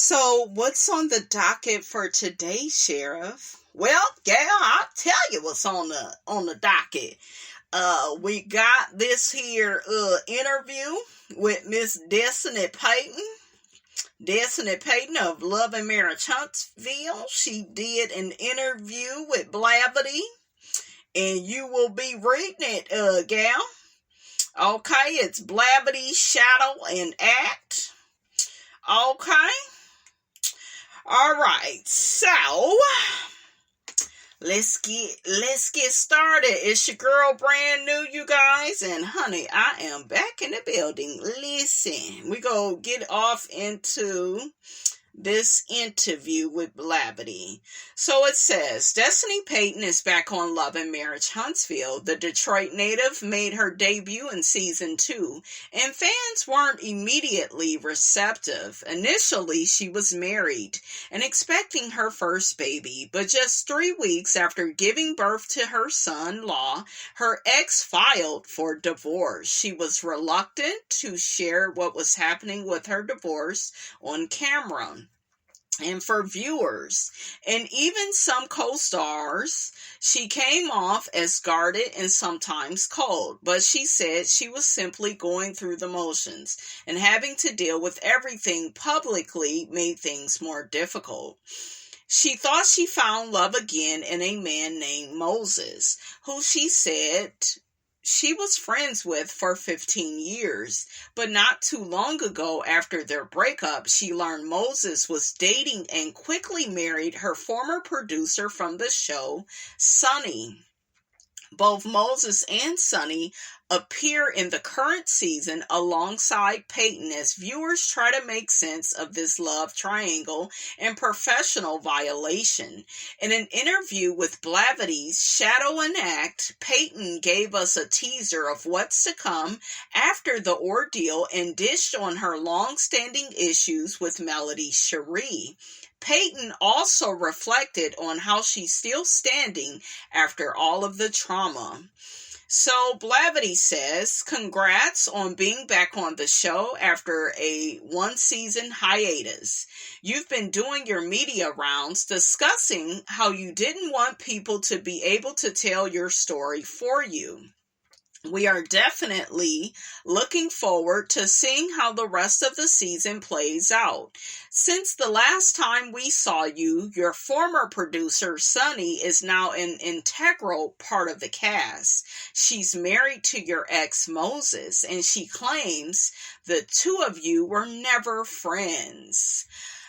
So, what's on the docket for today, Sheriff? Well, yeah, I'll tell you what's on the docket. We got this here interview with Miss Destiny Payton. Destiny Payton of Love and Marriage Huntsville. She did an interview with BLAVITY, and you will be reading it, gal. Okay, it's BLAVITY Shadow and Act. Okay. All right, so let's get started. It's your girl Brand New, you guys, and honey, I am back in the building. Listen, we go get off into this interview with BLAVITY. So it says, Destiny Payton is back on Love and Marriage Huntsville. The Detroit native made her debut in season 2, and fans weren't immediately receptive. Initially, she was married and expecting her first baby, but just 3 weeks after giving birth to her son-in-law, her ex filed for divorce. She was reluctant to share what was happening with her divorce on camera. And for viewers, and even some co-stars, she came off as guarded and sometimes cold, but she said she was simply going through the motions, and having to deal with everything publicly made things more difficult. She thought she found love again in a man named Moses, who she said she was friends with for 15 years, but not too long ago after their breakup, she learned Moses was dating and quickly married her former producer from the show, Sonny. Both Moses and Sonny appear in the current season alongside Payton as viewers try to make sense of this love triangle and professional violation. In an interview with BLAVITY's Shadow and Act, Payton gave us a teaser of what's to come after the ordeal and dished on her long-standing issues with Melody Cherie. Payton also reflected on how she's still standing after all of the trauma. So BLAVITY says, congrats on being back on the show after a 1-season hiatus. You've been doing your media rounds discussing how you didn't want people to be able to tell your story for you. We are definitely looking forward to seeing how the rest of the season plays out. Since the last time we saw you, your former producer, Sonny, is now an integral part of the cast. She's married to your ex, Moses, and she claims the two of you were never friends.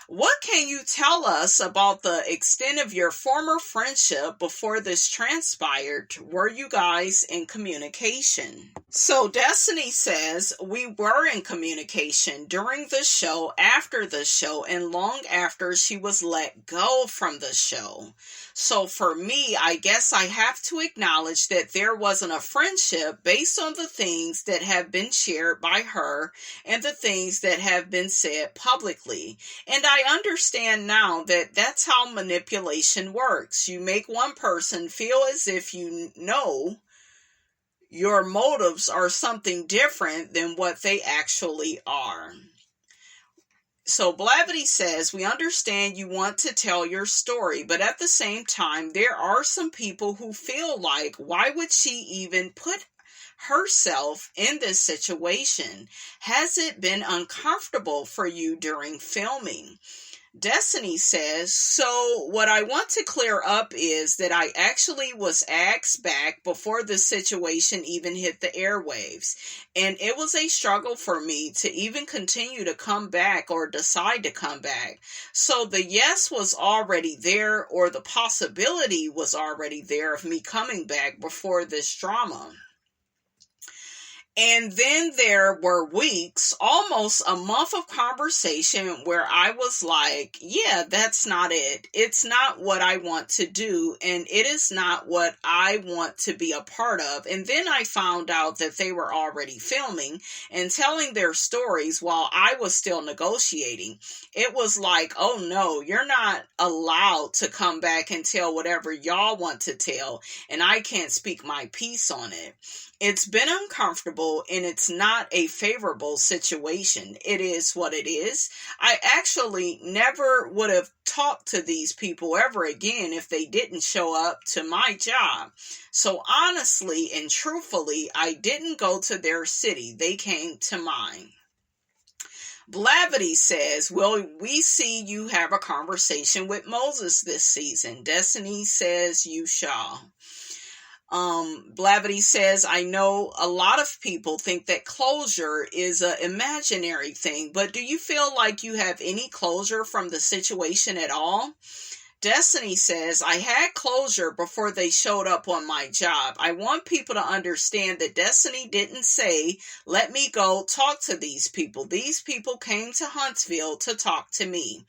What can you tell us about the extent of your former friendship before this transpired? Were you guys in communication? So Destiny says, we were in communication during the show, after the show, and long after she was let go from the show. So for me, I guess I have to acknowledge that there wasn't a friendship based on the things that have been shared by her and the things that have been said publicly. And I understand now that that's how manipulation works. You make one person feel as if you know your motives are something different than what they actually are. So BLAVITY says, we understand you want to tell your story, but at the same time, there are some people who feel like, why would she even put herself in this situation? Has it been uncomfortable for you during filming? Destiny says, so what I want to clear up is that I actually was asked back before the situation even hit the airwaves, and it was a struggle for me to even continue to come back or decide to come back. So the yes was already there, or the possibility was already there of me coming back before this drama. And then there were weeks, almost a month of conversation where I was like, yeah, that's not it. It's not what I want to do, and it is not what I want to be a part of. And then I found out that they were already filming and telling their stories while I was still negotiating. It was like, oh no, you're not allowed to come back and tell whatever y'all want to tell, and I can't speak my piece on it. It's been uncomfortable and it's not a favorable situation. It is what it is. I actually never would have talked to these people ever again if they didn't show up to my job. So honestly and truthfully, I didn't go to their city. They came to mine. BLAVITY says, "Will we see you have a conversation with Moses this season?" Destiny says, "You shall." BLAVITY says, "I know a lot of people think that closure is an imaginary thing, but do you feel like you have any closure from the situation at all?" Destiny says, "I had closure before they showed up on my job. I want people to understand that Destiny didn't say, 'Let me go talk to these people.' These people came to Huntsville to talk to me."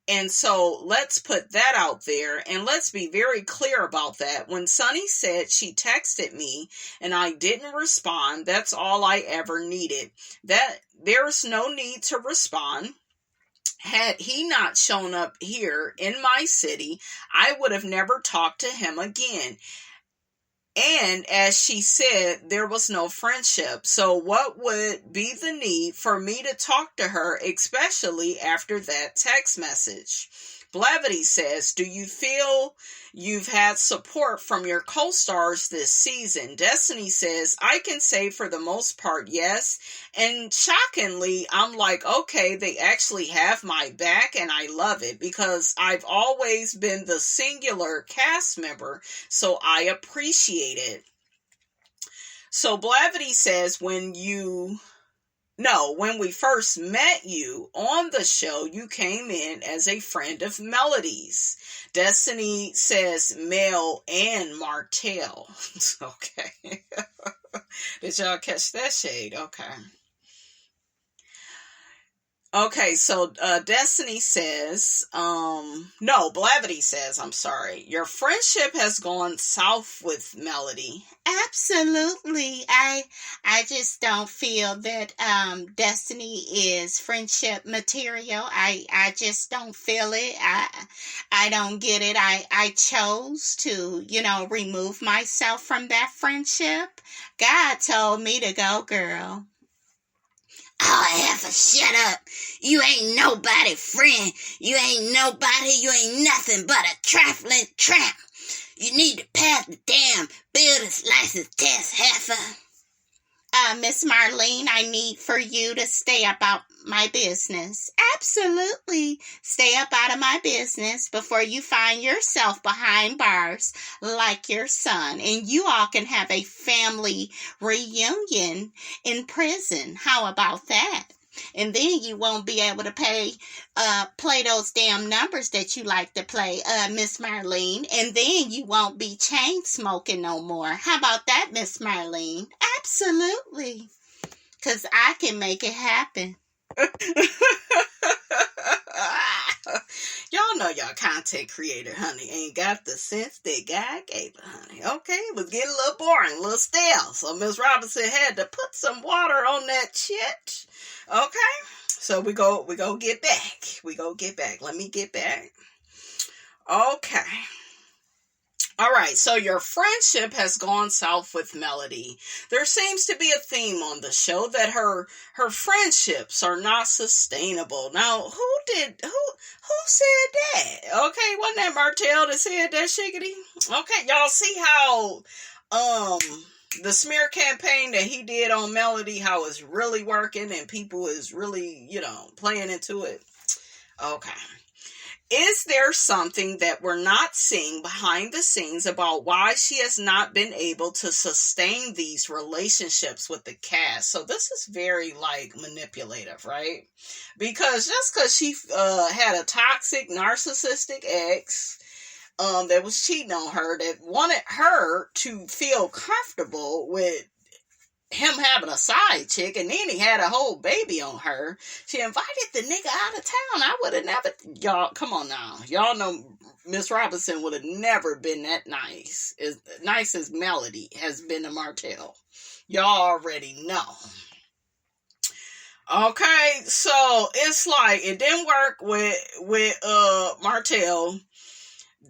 And so let's put that out there and let's be very clear about that. When Sunny said she texted me and I didn't respond, that's all I ever needed. That there's no need to respond. Had he not shown up here in my city, I would have never talked to him again. And as she said, there was no friendship. So what would be the need for me to talk to her, especially after that text message? BLAVITY says, "Do you feel you've had support from your co-stars this season?" Destiny says, "I can say for the most part, yes. And shockingly, I'm like, okay, they actually have my back and I love it because I've always been the singular cast member, so I appreciate it." So BLAVITY says, when we first met you on the show, you came in as a friend of Melody's. Destiny says Mel and Martell. Okay. Did y'all catch that shade? Okay. Okay, so Destiny says, no, BLAVITY says, I'm sorry, "Your friendship has gone south with Melody." Absolutely. I just don't feel that Destiny is friendship material. I just don't feel it. I don't get it. I chose to, remove myself from that friendship. God told me to go, girl. "Oh, Heifer, shut up. You ain't nobody friend. You ain't nobody. You ain't nothing but a trifling tramp. You need to pass the damn builder's license test, Heifer." Miss Marlene, I need for you to stay about my business. Absolutely. Stay up out of my business before you find yourself behind bars like your son. And you all can have a family reunion in prison. How about that? And then you won't be able to play those damn numbers that you like to play, Miss Marlene. And then you won't be chain smoking no more. How about that, Miss Marlene? Absolutely. Because I can make it happen. Y'all know y'all content creator, honey, ain't got the sense that God gave her, honey. Okay, it was getting a little boring, a little stale. So Miss Robinson had to put some water on that shit. Okay, so we go get back. We go get back. Let me get back. Okay. All right, so your friendship has gone south with Melody. There seems to be a theme on the show that her friendships are not sustainable. Now, who said that? Okay, wasn't that Martell that said that, shiggity? Okay, y'all see how the smear campaign that he did on Melody, how it's really working and people is really, playing into it. Okay. Is there something that we're not seeing behind the scenes about why she has not been able to sustain these relationships with the cast? So this is very manipulative, right? Because just because she had a toxic, narcissistic ex that was cheating on her, that wanted her to feel comfortable with him having a side chick, and then he had a whole baby on her. She invited the nigga out of town. I would have never, y'all, come on now. Y'all know Miss Robinson would have never been that nice. As nice as Melody has been to Martell. Y'all already know. Okay, so it's like, it didn't work with Martell.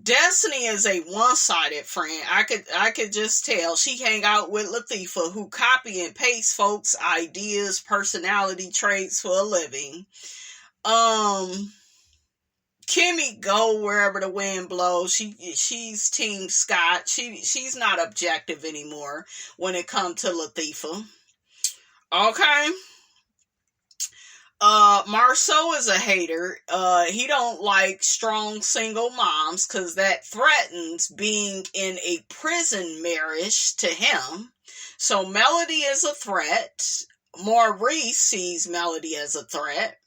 Destiny is a one-sided friend. I could just tell. She hang out with Latifah, who copy and paste folks' ideas, personality traits for a living. Kimmy go wherever the wind blows. She's Team Scott. She's not objective anymore when it comes to Latifah. Okay. Marceau is a hater. He don't like strong single moms because that threatens being in a prison marriage to him. So Melody is a threat. Maurice sees Melody as a threat.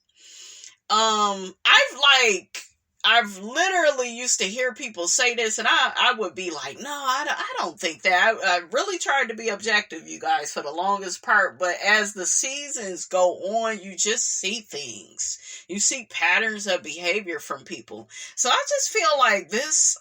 I've literally used to hear people say this, and I would be like, no, I don't think that. I really tried to be objective, you guys, for the longest part, but as the seasons go on, you just see things. You see patterns of behavior from people. So I just feel like this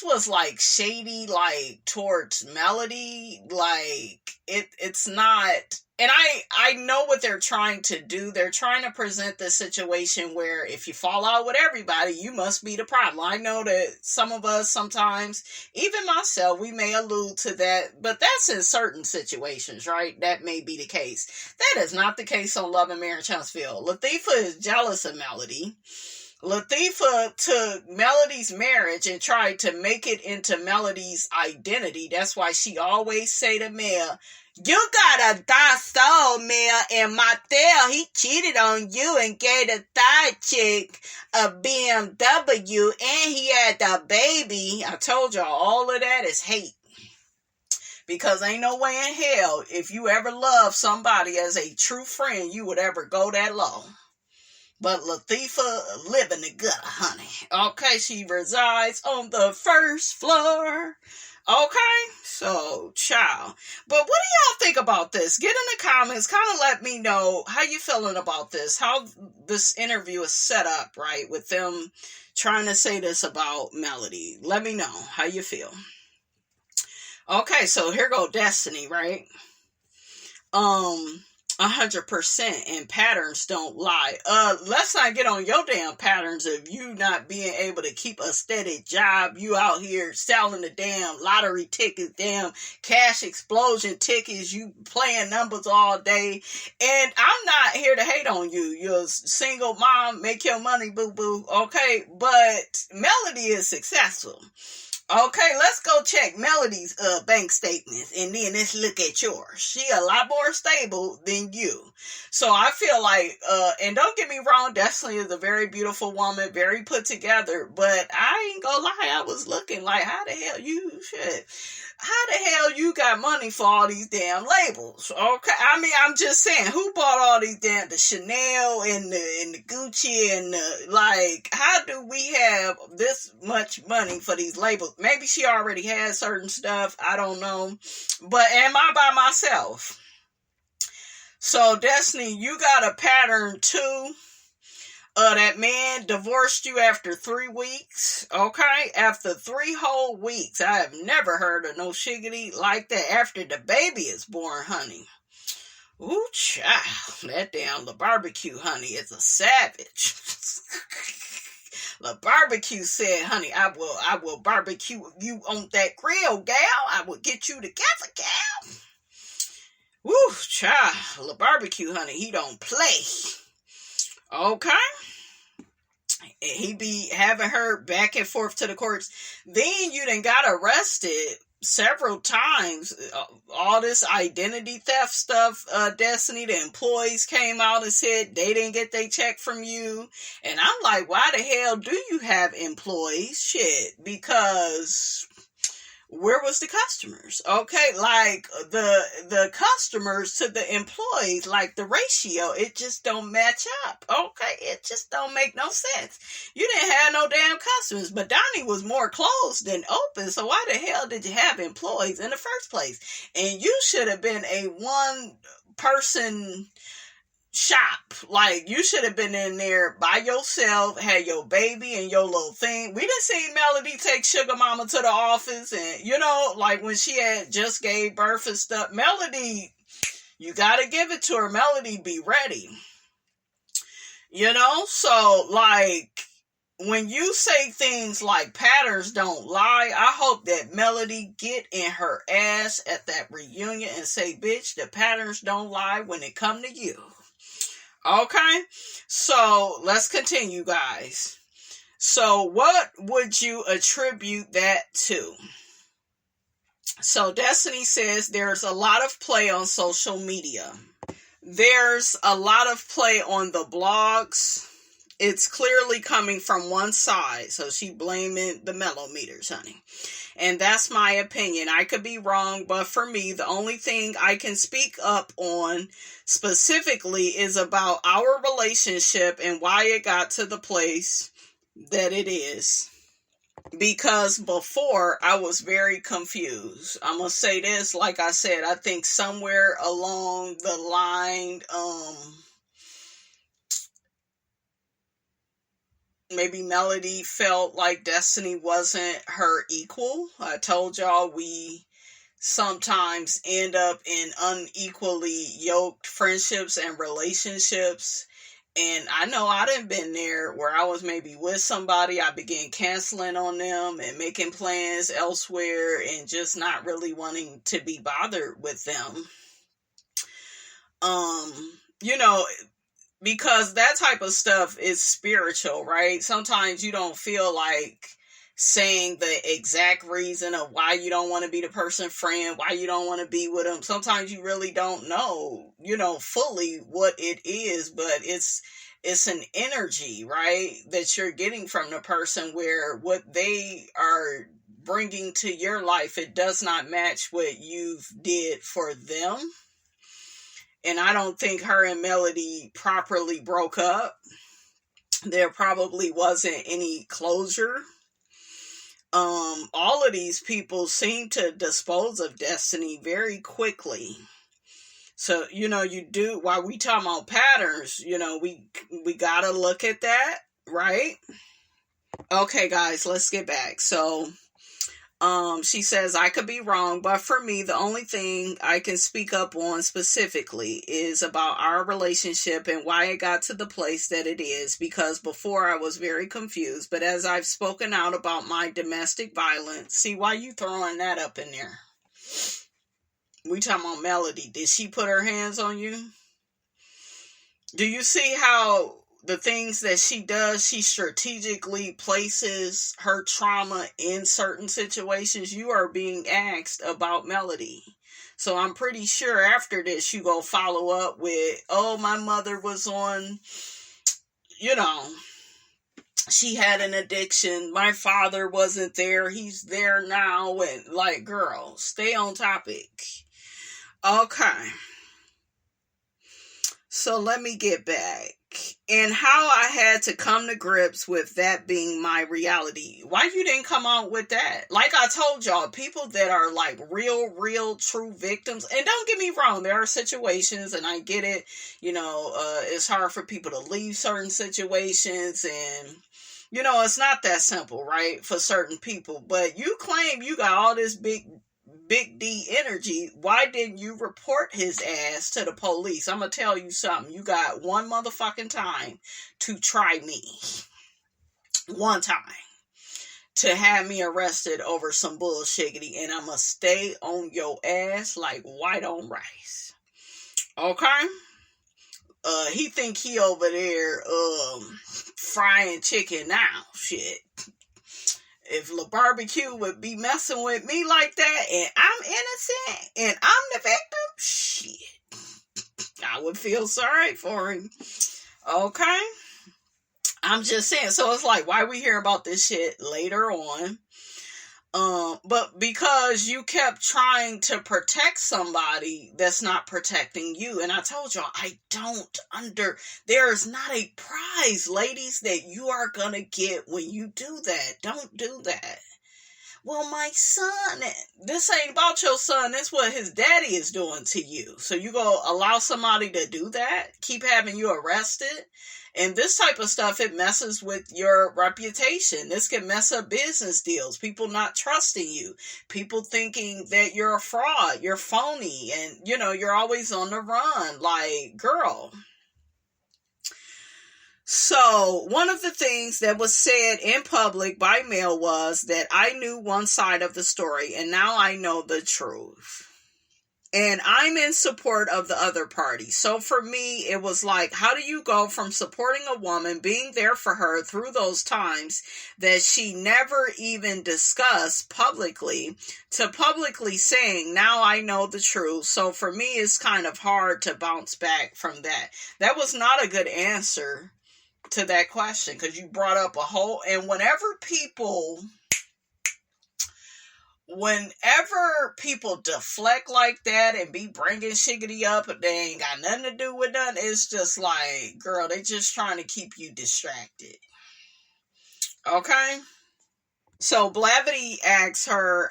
was like shady, like towards Melody. Like it's not. And I know what they're trying to do. They're trying to present the situation where if you fall out with everybody, you must be the problem. I know that some of us sometimes, even myself, we may allude to that, but that's in certain situations, right? That may be the case. That is not the case on Love and Marriage Huntsville. Latifah is jealous of Melody. Latifah took Melody's marriage and tried to make it into Melody's identity. That's why she always say to Mel, you got a third Mel, and Martel, he cheated on you and gave the third chick a BMW, and he had the baby. I told y'all, all of that is hate. Because ain't no way in hell, if you ever love somebody as a true friend, you would ever go that low. But Latifah living the gutter, honey. Okay, she resides on the first floor. Okay, so, child. But what do y'all think about this? Get in the comments, kind of let me know how you feeling about this, how this interview is set up, right, with them trying to say this about Melody. Let me know how you feel. Okay, so here go Destiny, right? 100%, and patterns don't lie. Let's not get on your damn patterns of you not being able to keep a steady job. You out here selling the damn lottery tickets, damn cash explosion tickets, you playing numbers all day. And I'm not here to hate on you. You're a single mom, make your money, boo-boo, okay? But Melody is successful. Okay, let's go check Melody's bank statements, and then let's look at yours. She a lot more stable than you. So I feel like, and don't get me wrong, Destiny is a very beautiful woman, very put together, but I ain't gonna lie, I was looking like, how the hell you got money for all these damn labels? Okay, I mean, I'm just saying, who bought all these damn, the Chanel and the Gucci and like, how do we have this much money for these labels? Maybe she already has certain stuff, I don't know, but am I by myself? So Destiny, you got a pattern too. That man divorced you after 3 weeks, okay? After 3 whole weeks. I have never heard of no shiggity like that after the baby is born, honey. Ooh, child. That damn LaBarbecue, honey, is a savage. LaBarbecue said, honey, I will barbecue you on that grill, gal. I will get you together, gal. Woo, child. LaBarbecue, honey, he don't play. Okay. He be having her back and forth to the courts. Then you done got arrested several times. All this identity theft stuff, Destiny, the employees came out and said they didn't get their check from you. And I'm like, why the hell do you have employees? Shit, because where was the customers? Okay, like the customers to the employees, like the ratio, it just don't match up. Okay, it just don't make no sense. You didn't have no damn customers, but Donnie was more closed than open, so why the hell did you have employees in the first place? And you should have been a one-person shop. Like, you should have been in there by yourself, had your baby and your little thing. We done seen Melody take Sugar Mama to the office, and you know, like when she had just gave birth and stuff. Melody, you gotta give it to her. Melody be ready. You know, so like, when you say things like patterns don't lie, I hope that Melody get in her ass at that reunion and say, bitch, the patterns don't lie when it come to you. Okay? So let's continue, guys. So what would you attribute that to? So Destiny says there's a lot of play on social media. There's a lot of play on the blogs. It's clearly coming from one side. So she blaming the mellow meters, honey. And that's my opinion. I could be wrong, but for me, the only thing I can speak up on specifically is about our relationship and why it got to the place that it is. Because before, I was very confused. I'm going to say this, like I said, I think somewhere along the line, maybe Melody felt like Destiny wasn't her equal. I told y'all we sometimes end up in unequally yoked friendships and relationships. And I know I done been there where I was maybe with somebody, I began canceling on them and making plans elsewhere and just not really wanting to be bothered with them. You know, because that type of stuff is spiritual, right? Sometimes you don't feel like saying the exact reason of why you don't want to be the person's friend, why you don't want to be with them. Sometimes you really don't know, fully what it is, but it's an energy, right, that you're getting from the person where what they are bringing to your life, it does not match what you've did for them. And I don't think her and Melody properly broke up. There probably wasn't any closure. All of these people seem to dispose of Destiny very quickly. So, you do, while we talk about patterns, we gotta look at that, right? Okay, guys, let's get back. So, she says, I could be wrong, but for me, the only thing I can speak up on specifically is about our relationship and why it got to the place that it is, because before I was very confused, but as I've spoken out about my domestic violence, see, why you throwing that up in there? We talking about Melody. Did she put her hands on you? Do you see how the things that she does, she strategically places her trauma in certain situations? You are being asked about Melody. So I'm pretty sure after this, you go follow up with, oh, my mother was on, she had an addiction. My father wasn't there. He's there now. And like, girl, stay on topic. Okay. So let me get back. And how I had to come to grips with that being my reality. Why you didn't come out with that? Like I told y'all, people that are like real, true victims. And don't get me wrong, there are situations, and I get it. It's hard for people to leave certain situations, and it's not that simple, right? For certain people. But you claim you got all this big D energy. Why didn't you report his ass to the police? I'm gonna tell you something. You got one motherfucking time to try me. One time to have me arrested over some bullshiggity, and I'ma stay on your ass like white on rice. Okay? He think he over there frying chicken now. Shit. If LaBarbecue would be messing with me like that, and I'm innocent, and I'm the victim, shit, I would feel sorry for him. Okay? I'm just saying. So it's like, why we hear about this shit later on? But because you kept trying to protect somebody that's not protecting you. And I told y'all, there's not a prize, ladies, that you are gonna get when you do that. Don't do that. Well, my son, this ain't about your son. It's what his daddy is doing to you. So you go allow somebody to do that? Keep having you arrested? And this type of stuff, it messes with your reputation. This can mess up business deals. People not trusting you. People thinking that you're a fraud. You're phony. And, you're always on the run. Like, girl. So, one of the things that was said in public by mail was that I knew one side of the story and now I know the truth. And I'm in support of the other party. So for me, it was like, how do you go from supporting a woman, being there for her through those times that she never even discussed publicly, to publicly saying, now I know the truth. So for me, it's kind of hard to bounce back from that. That was not a good answer to that question, because you brought up a whole, and whenever people deflect like that and be bringing shiggity up, but they ain't got nothing to do with nothing, it's just like, girl, they just trying to keep you distracted. Okay? So BLAVITY asks her,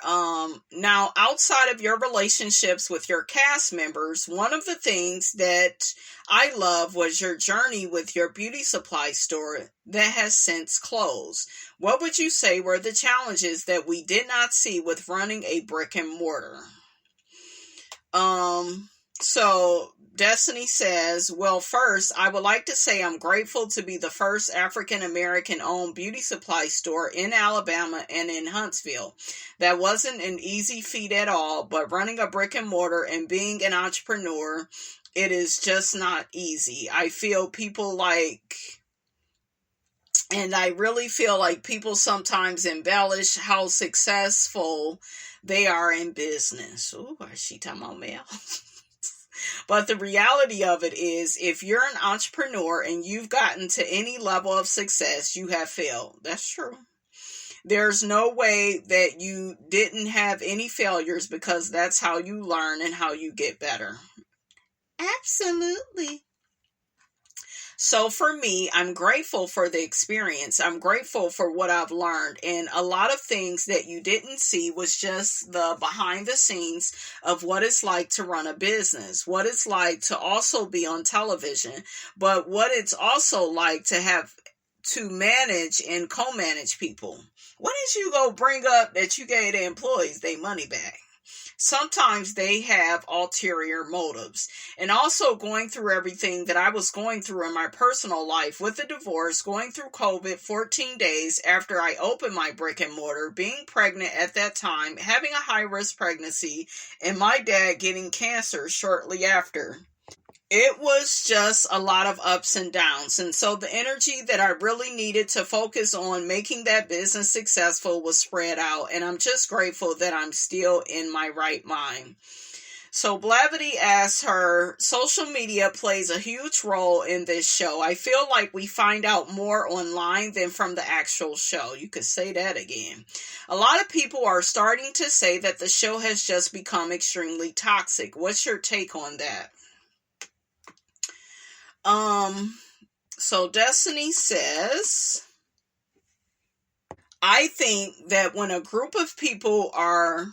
now outside of your relationships with your cast members, one of the things that I love was your journey with your beauty supply store that has since closed. What would you say were the challenges that we did not see with running a brick and mortar? So Destiny says, well, first, I would like to say I'm grateful to be the first African American owned beauty supply store in Alabama and in Huntsville. That wasn't an easy feat at all, but running a brick and mortar and being an entrepreneur, it is just not easy. I really feel like people sometimes embellish how successful they are in business. Ooh, is she talking about Mel? But the reality of it is, if you're an entrepreneur and you've gotten to any level of success, you have failed. That's true. There's no way that you didn't have any failures, because that's how you learn and how you get better. Absolutely. So for me, I'm grateful for the experience. I'm grateful for what I've learned. And a lot of things that you didn't see was just the behind the scenes of what it's like to run a business, what it's like to also be on television, but what it's also like to have to manage and co-manage people. What did you go bring up that you gave the employees their money back? Sometimes they have ulterior motives. And also going through everything that I was going through in my personal life with the divorce, going through COVID 14 days after I opened my brick and mortar, being pregnant at that time, having a high risk pregnancy, and my dad getting cancer shortly after. It was just a lot of ups and downs. And so the energy that I really needed to focus on making that business successful was spread out. And I'm just grateful that I'm still in my right mind. So BLAVITY asks her, social media plays a huge role in this show. I feel like we find out more online than from the actual show. You could say that again. A lot of people are starting to say that the show has just become extremely toxic. What's your take on that? So Destiny says, I think that when a group of people are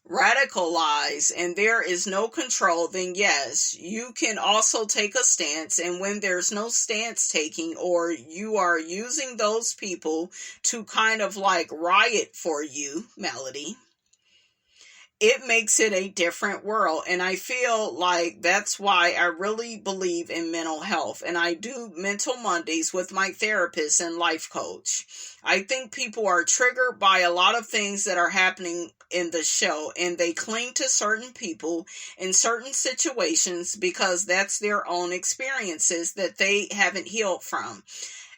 radicalized and there is no control, then yes, you can also take a stance. And when there's no stance taking, or you are using those people to kind of like riot for you, Melody, it makes it a different world. And I feel like that's why I really believe in mental health. And I do mental Mondays with my therapist and life coach. I think people are triggered by a lot of things that are happening in the show, and they cling to certain people in certain situations because that's their own experiences that they haven't healed from.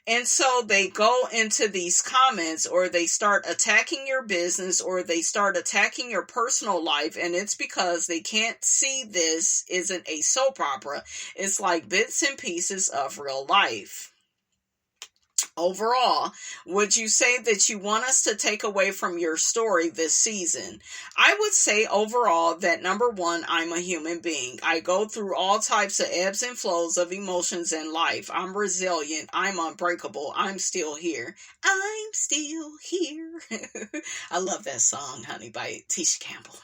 And so they go into these comments, or they start attacking your business, or they start attacking your personal life. And it's because they can't see this isn't a soap opera. It's like bits and pieces of real life. Overall, would you say that you want us to take away from your story this season? I would say overall that number one, I'm a human being. I go through all types of ebbs and flows of emotions in life. I'm resilient. I'm unbreakable. I'm still here. I'm still here. I love that song, honey, by Tisha Campbell.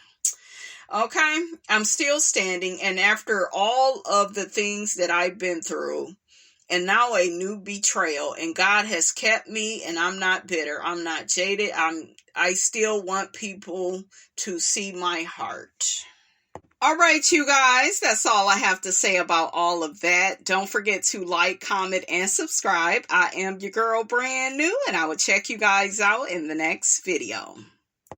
Okay, I'm still standing, and after all of the things that I've been through, and now a new betrayal, and God has kept me, and I'm not bitter. I'm not jaded. I still want people to see my heart. All right, you guys, that's all I have to say about all of that. Don't forget to like, comment, and subscribe. I am your girl, Brand New, and I will check you guys out in the next video.